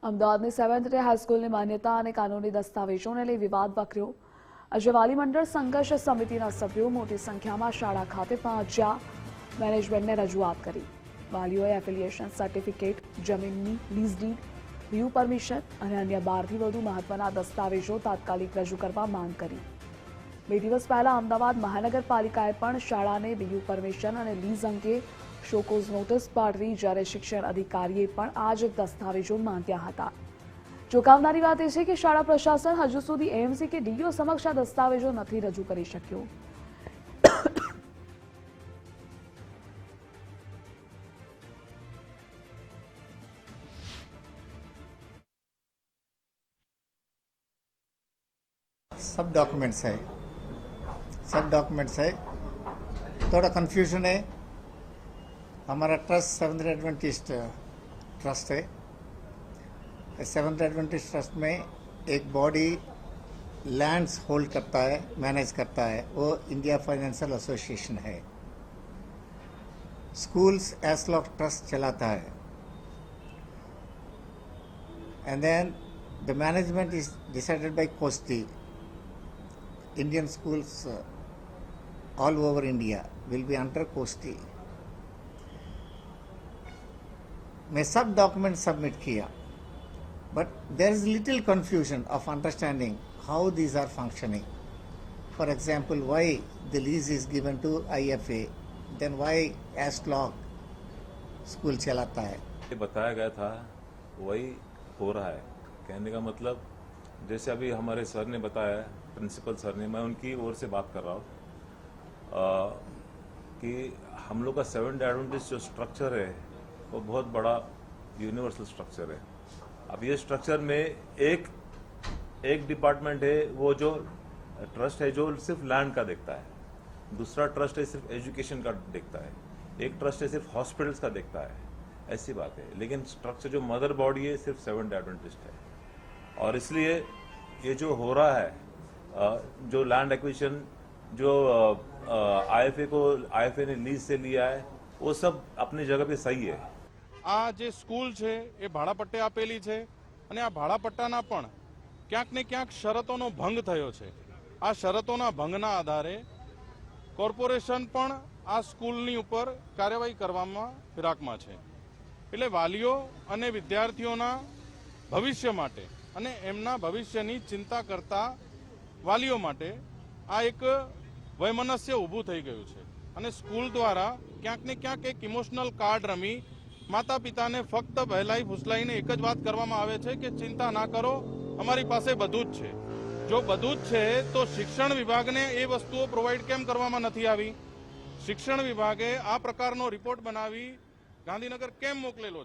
અમદાવાદની 7th day હાઈસ્કૂલની માન્યતા અને કાનૂની દસ્તાવેજોને લઈ વિવાદ વકર્યો। આજે વાલી મંડળ સંઘર્ષ સમિતિના સભ્યો મોટી સંખ્યામાં શાળા ખાતે પહોંચ્યા, મેનેજમેન્ટને રજૂઆત કરી। વાલીઓએ એફિલિયેશન સર્ટિફિકેટ, જમીનની લીઝ ડીડ, વ્યૂ પરમિશન અને અન્ય 12થી વધુ મહત્વના દસ્તાવેજો તાત્કાલિક રજૂ કરવા માંગ કરી। 2 દિવસ પહેલા અમદાવાદ મહાનગરપાલિકાએ પણ શાળાને વ્યૂ પરમિશન અને લીઝ અંગે શોકોઝ નોટિસ પાઠવી, જ્યારે શિક્ષણ અધિકારીએ પણ આ જ દસ્તાવેજો માંગ્યા હતા। ચોંકાવનારી વાત એ છે કે શાળા પ્રશાસન હજુ સુધી એએમસી કે ડીઈઓ સમક્ષ આ દસ્તાવેજો નથી રજૂ કરી શક્યો। सब डॉक्यूमेंट्स है, थोड़ा कन्फ्यूजन है। हमारा ट्रस्ट सेवंथ एडवेंटिस्ट ट्रस्ट है। सेवंथ एडवेंटिस्ट ट्रस्ट में एक बॉडी लैंड्स होल्ड करता है, मैनेज करता है, वो इंडिया फाइनेंशियल एसोसिएशन है। स्कूल्स एसलॉक ट्रस्ट चलाता है, and then the management is decided by कोस्टी। Indian schools all over India will be under कोस्टी। मैं सब डॉक्यूमेंट सबमिट किया, but there is little confusion of understanding how these are functioning. For example, why the lease is given to IFA, then why ASLOC school चलाता है। ये बताया गया था वही हो रहा है। कहने का मतलब जैसे अभी हमारे सर ने बताया, प्रिंसिपल सर ने, मैं उनकी ओर से बात कर रहा हूँ कि हम लोग का 7th एडवेंटिस्ट जो स्ट्रक्चर है वो बहुत बड़ा यूनिवर्सल स्ट्रक्चर है। अब ये स्ट्रक्चर में एक डिपार्टमेंट है, वो जो ट्रस्ट है जो सिर्फ लैंड का देखता है, दूसरा ट्रस्ट है सिर्फ एजुकेशन का देखता है, एक ट्रस्ट है सिर्फ हॉस्पिटल्स का देखता है। ऐसी बात है, लेकिन स्ट्रक्चर जो मदर बॉडी है सिर्फ 7th एडवेंटिस्ट है। और इसलिए ये जो हो रहा है, जो लैंड एक्विजिशन जो आईएफए ने लीज से लिया है, वो सब अपनी जगह पे सही है। આ જે સ્કૂલ છે એ ભાડાપટ્ટે આપેલી છે અને આ ભાડાપટ્ટાના પણ ક્યાંક ને ક્યાંક શરતોનો ભંગ થયો છે। આ શરતોના ભંગના આધારે કોર્પોરેશન પણ આ સ્કૂલની ઉપર કાર્યવાહી કરવામાં ફિરાકમાં છે। એટલે વાલીઓ અને વિદ્યાર્થીઓના ભવિષ્ય માટે અને એમના ભવિષ્યની ચિંતા કરતા વાલીઓ માટે આ એક વૈમનસ્ય ઊભું થઈ ગયું છે અને સ્કૂલ દ્વારા ક્યાંક ને ક્યાંક એક ઇમોશનલ કાર્ડ રમી માતા પિતાને ફક્ત બહેલાઈ ફૂસલાઈને એક જ વાત કરવામાં આવે છે કે ચિંતા ના કરો, અમારી પાસે બધું જ છે। જો બધું જ છે તો શિક્ષણ વિભાગને એ વસ્તુઓ પ્રોવાઈડ કેમ કરવામાં નથી આવી? શિક્ષણ વિભાગે આ પ્રકારનો રિપોર્ટ બનાવી ગાંધીનગર કેમ મોકલેલો